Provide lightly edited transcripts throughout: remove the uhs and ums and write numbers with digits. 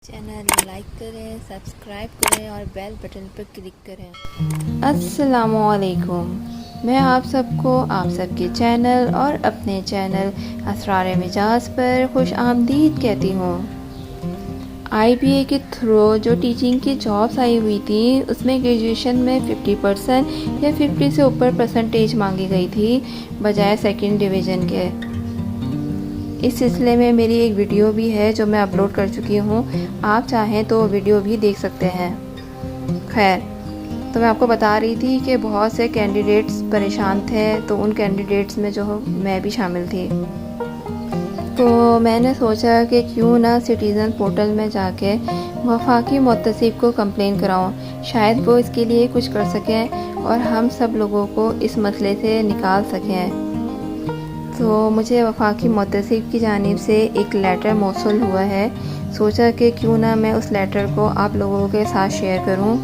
Channel like करें, subscribe करें और बेल बटन पर क्लिक करें। अस्सलामुअलैकुम। मैं आप सबको आप सबके चैनल और अपने चैनल असरार मिजाज पर खुश आमदीद कहती हूँ। IBA के थ्रू जो टीचिंग की जॉब्स आई हुई थी उसमें ग्रेजुएशन में 50% या 50 से ऊपर परसेंटेज मांगी गई थी बजाय सेकंड डिवीज़न के। इस सिलसिले में मेरी एक वीडियो भी है जो मैं अपलोड कर चुकी हूँ, आप चाहें तो वीडियो भी देख सकते हैं। खैर, तो मैं आपको बता रही थी कि बहुत से कैंडिडेट्स परेशान थे, तो उन कैंडिडेट्स में जो मैं भी शामिल थी। तो मैंने सोचा कि क्यों ना सिटीज़न पोर्टल में जाके वफाकी मुतसिब को कंप्लेन कराऊं, शायद वो इसके लिए कुछ कर सकें और हम सब लोगों को इस मसले से निकाल सकें। तो मुझे वफाकी मुतसिब की जानिब से एक लेटर मौसूल हुआ है। सोचा कि क्यों ना मैं उस लेटर को आप लोगों के साथ शेयर करूं,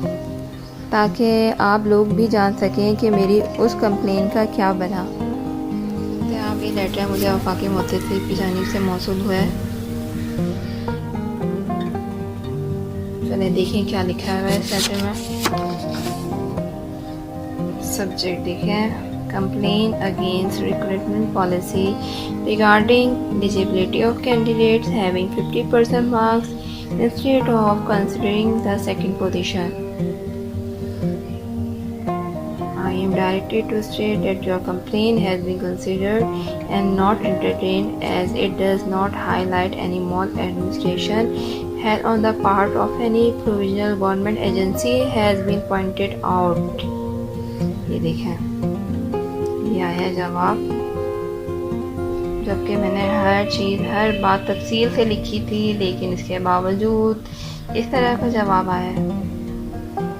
ताकि आप लोग भी जान सकें कि मेरी उस कंप्लेन का क्या बना। तो आप ये लेटर मुझे वफाकी मुतसिब की जानिब से मौसूल हुआ है। चलिए देखें क्या लिखा हुआ है इस लेटर में। सब्जेक्ट देखें, complaint against recruitment policy regarding eligibility of candidates having 50% marks instead of considering the second position. I am directed to state that your complaint has been considered and not entertained, as it does not highlight any maladministration had on the part of any provisional government agency has been pointed out. ये देखें, ये आया जवाब, जबकि मैंने हर चीज़ हर बात तफसील से लिखी थी, लेकिन इसके बावजूद इस तरह का जवाब आया है।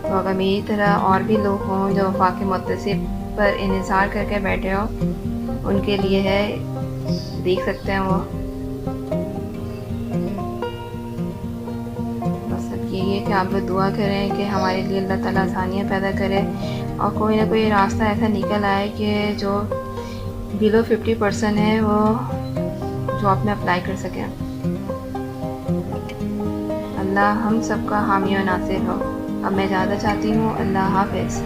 तो अगर मेरी तरह और भी लोग हों जो वफाकी मुतसिब पर इंतज़ार करके बैठे हो, उनके लिए है, देख सकते हैं वो। बस अब यही है कि आप लोग दुआ करें कि हमारे लिए अल्लाह ताला आसानियाँ पैदा करे और कोई ना कोई रास्ता ऐसा निकल आए कि जो बिलो 50% है वो जॉब में अप्लाई कर सकें। अल्लाह हम सबका हामी और नासिर हो। अब मैं ज़्यादा चाहती हूँ। अल्लाह हाफ़िज़।